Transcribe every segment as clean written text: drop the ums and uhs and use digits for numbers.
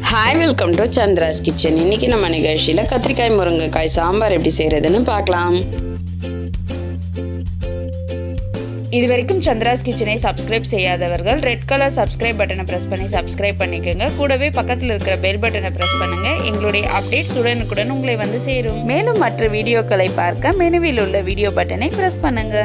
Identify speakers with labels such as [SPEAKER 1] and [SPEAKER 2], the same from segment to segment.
[SPEAKER 1] Hi, welcome to Chandra's Kitchen. இன்னைக்கு நம்ம நிகழ்ச்சியில கத்திரிக்காய் முருங்கைக்காய் சாம்பார் எப்படி செய்யறதுன்னு பார்க்கலாம். இதுவரைக்கும் சந்திராஸ் கிச்சனை சப்ஸ்கிரைப் செய்யாதவர்கள் ரெட் கலர் சப்ஸ்கிரைப் பட்டனை பிரஸ் பண்ணி சப்ஸ்கிரைப் பண்ணிக்கோங்க. கூடவே பக்கத்தில் இருக்கிற பெல் பட்டனை பிரஸ் பண்ணுங்க. எங்களுடைய அப்டேட்ஸ் உடனுக்குடன் உங்களை வந்து சேரும். மேலும் மற்ற வீடியோக்களை பார்க்க மெனுவில் உள்ள வீடியோ பட்டனை பிரஸ் பண்ணுங்க.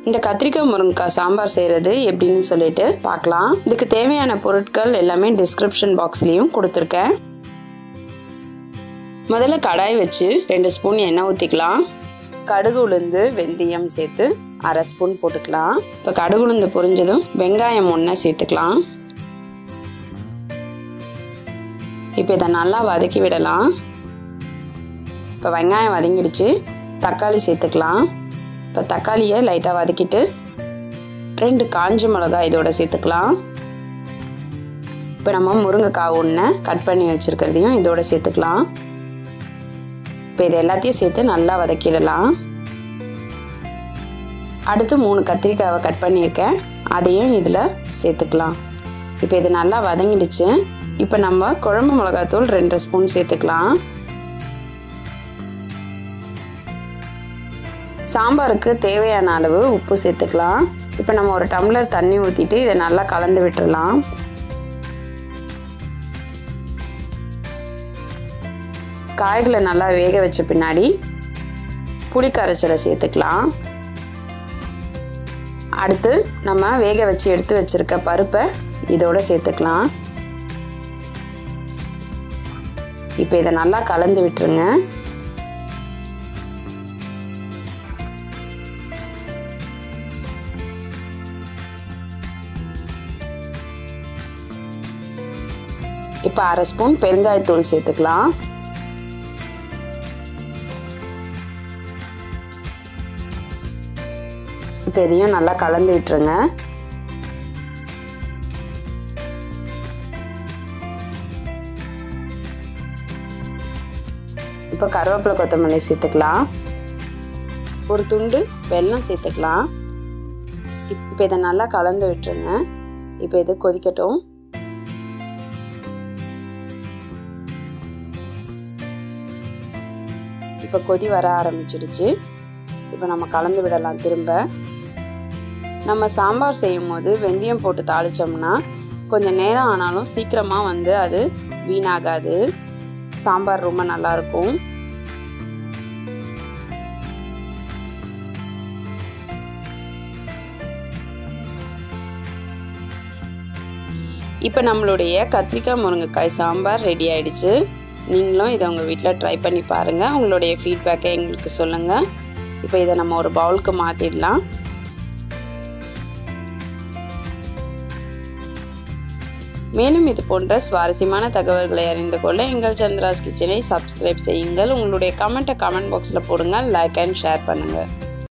[SPEAKER 1] இந்த கத்திரிக்காய் முருங்கைக்காய் சாம்பார் செய்கிறது எப்படின்னு சொல்லிட்டு பார்க்கலாம். இதுக்கு தேவையான பொருட்கள் எல்லாமே டிஸ்கிரிப்ஷன் பாக்ஸ்லேயும் கொடுத்துருக்கேன். முதல்ல கடாய் வச்சு 2 ஸ்பூன் எண்ணெய் ஊற்றிக்கலாம். கடுகு உளுந்து வெந்தயம் சேர்த்து 1/2 ஸ்பூன் போட்டுக்கலாம். இப்போ கடுகு உளுந்து பொரிஞ்சதும் வெங்காயம் 1 சேர்த்துக்கலாம். இப்போ இதை நல்லா வதக்கி விடலாம். இப்போ வெங்காயம் வதங்கிடுச்சு. தக்காளி சேர்த்துக்கலாம். இப்போ தக்காளியை லைட்டாக வதக்கிட்டு 2 காஞ்ச மிளகாய் இதோட சேர்த்துக்கலாம். இப்போ நம்ம முருங்கைக்காய் 1 கட் பண்ணி வச்சுருக்கிறதையும் இதோட சேர்த்துக்கலாம். இப்போ இது எல்லாத்தையும் சேர்த்து நல்லா வதக்கிடலாம். அடுத்து 3 கத்திரிக்காவை கட் பண்ணியிருக்கேன், அதையும் இதில் சேர்த்துக்கலாம். இப்போ இது நல்லா வதங்கிடுச்சு. இப்போ நம்ம குழம்பு மிளகாத்தூள் 2 ஸ்பூன் சேர்த்துக்கலாம். சாம்பாருக்கு தேவையான அளவு உப்பு சேர்த்துக்கலாம். இப்போ நம்ம ஒரு டம்ளர் தண்ணி ஊற்றிட்டு இதை நல்லா கலந்து விட்டுடலாம். காய்களை நல்லா வேக வச்ச பின்னாடி புளி கரைசலை சேர்த்துக்கலாம். அடுத்து நம்ம வேக வச்சு எடுத்து வச்சிருக்க பருப்பை இதோட சேர்த்துக்கலாம். இப்போ இதை நல்லா கலந்து விட்டுருங்க. இப்போ 1/2 ஸ்பூன் பெருங்காயத்தூள் சேர்த்துக்கலாம். இப்போ இதையும் நல்லா கலந்து விட்டுருங்க. இப்போ கருவேப்பிலை கொத்தமல்லி சேர்த்துக்கலாம். ஒரு துண்டு வெல்லம் சேர்த்துக்கலாம். இப்போ இதை நல்லா கலந்து விட்டுருங்க. இப்போ இது கொதிக்கட்டும். இப்போ கொதி வர ஆரம்பிச்சிடுச்சு. இப்போ நம்ம கலந்து விடலாம். திரும்ப நம்ம சாம்பார் செய்யும் போது வெந்தயம் போட்டு தாளித்தோம்னா கொஞ்சம் நேரம் ஆனாலும் சீக்கிரமாக வந்து அது வீணாகாது. சாம்பார் ரொம்ப நல்லாயிருக்கும். இப்போ நம்மளுடைய கத்திரிக்காய் முருங்கைக்காய் சாம்பார் ரெடி ஆயிடுச்சு. நீங்களும் இதை உங்கள் வீட்டில் ட்ரை பண்ணி பாருங்கள். உங்களுடைய ஃபீட்பேக்கை எங்களுக்கு சொல்லுங்கள். இப்போ இதை நம்ம ஒரு பவுலுக்கு மாற்றிடலாம். மேலும் இது போன்ற சுவாரஸ்யமான தகவல்களை அறிந்து கொள்ள எங்கள் சந்திராஸ் கிச்சனை சப்ஸ்கிரைப் செய்யுங்கள். உங்களுடைய கமெண்ட்டை கமெண்ட் பாக்ஸில் போடுங்க. லைக் அண்ட் ஷேர் பண்ணுங்கள்.